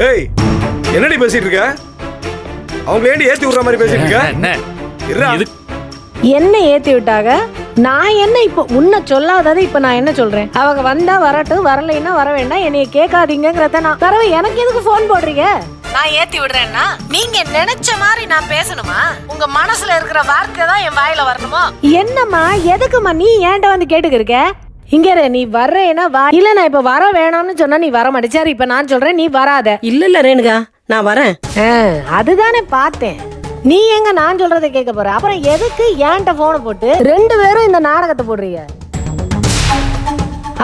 ஏய் என்னடி பேசிட்டு இருக்க? அவங்க ஏண்டி ஏத்தி விடுற மாதிரி பேசிட்டு இருக்க? என்ன ஏத்தி விட்டாங்க? நான் என்ன இப்ப உன்னை சொல்லாதது இப்ப நான் என்ன சொல்றேன்? அவங்க வந்தா வரட்டும், வரலைன்னா வர வேண்டாம், என்னைய கேட்காதீங்கிறத நான் தரவே. எனக்கு எதுக்கு போன் போடுறீங்க? நான் ஏத்தி விடுறேன்னா நீங்க நினைச்ச மாதிரி நான் பேசணுமா? உங்க மனசுல இருக்கிற வார்த்தை தான் என் வாயில வரணுமோ? என்னம்மா எதுக்குமா நீ ஏன்ட்ட வந்து கேட்டுக்கிருக்க? இங்க நீ வர்றேன்னா வா, இல்ல நான் இப்ப வர வேணும்னு சொன்னா நீ வர மாட்டேச்சாரு. இப்ப நான் சொல்றேன் நீ வராத. இல்ல ரேணுகா, நான் வரேன். அதுதானே பார்த்தேன். நீ எங்க நான் சொல்றதை கேட்க போற? அப்புறம் எதுக்கு ஏன்ட்ட போனை போட்டு 2 பேரும் இந்த நாடகத்தை போடுறீங்க?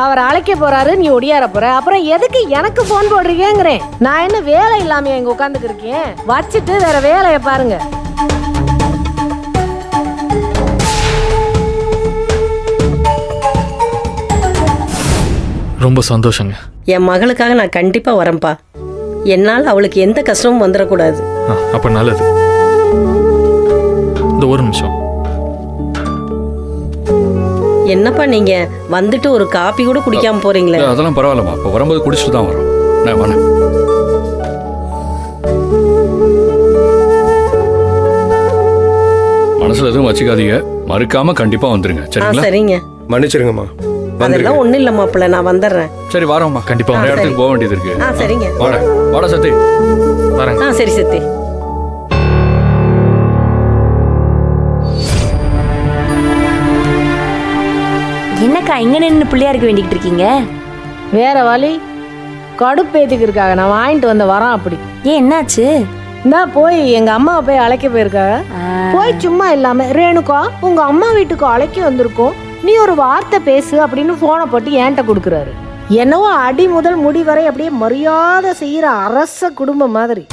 அவர் அழைக்க போறாரு, நீ ஒடியார போற. அப்புறம் எதுக்கு எனக்கு போன் போடுறீங்கிறேன். நான் என்ன வேலை இல்லாம இங்க உட்காந்துக்கு இருக்கேன்? வச்சுட்டு வேற வேலையை பாருங்க. ரொம்ப சந்தோஷங்க. என் மகளுக்காக நான் கண்டிப்பா வரேன்ப்பா. என்னால் அவளுக்கு எந்த கஷ்டமும் வந்துடக்கூடாது. அப்ப நல்லது. இந்த ஒரு நிமிஷம். என்னப்பா நீங்க வந்துட்டு ஒரு காப்பி கூட குடிக்காம போறீங்களே? அதெல்லாம் பரவாயில்லம்மா, இப்போ வரும்போது குடிச்சிட்டு தான் வரோம். நான் வரேன். மனசுல எதுவும் வச்சுக்காதீங்க, மறுக்காம கண்டிப்பா வந்துருங்க. சரிங்களா? சரிங்க. மன்னிச்சிருங்கம்மா. அதெல்லாம் ஒண்ணு இல்ல மாப்பிள்ள, நான் வந்துடுறேன். சரி வாரோம்மா, கண்டிப்பா நிறைய இடத்துக்கு போக வேண்டியது இருக்கு. சரிங்க. வாடா சத்தி. வரேன். சரி சத்தி. என்னக்கா இங்க நின்று பிள்ளையாருக்கு வேண்டிக்கிட்டு இருக்கீங்க? வேற வழி, கடுப்பேத்துக்கு இருக்காங்க. நான் வாங்கிட்டு வந்த வரோம். அப்படி ஏன் என்னாச்சு? நான் போய் எங்க அம்மாவை போய் அழைக்க போயிருக்காங்க. போய் சும்மா இல்லாம ரேணுகா உங்க அம்மா வீட்டுக்கு அழைக்க வந்திருக்கோம், நீ ஒரு வார்த்தை பேசு அப்படின்னு போனை போட்டு என்கிட்ட கொடுக்குறாரு. என்னவோ அடி முதல் முடி வரை அப்படியே மரியாதை செய்யற அரச குடும்பம் மாதிரி.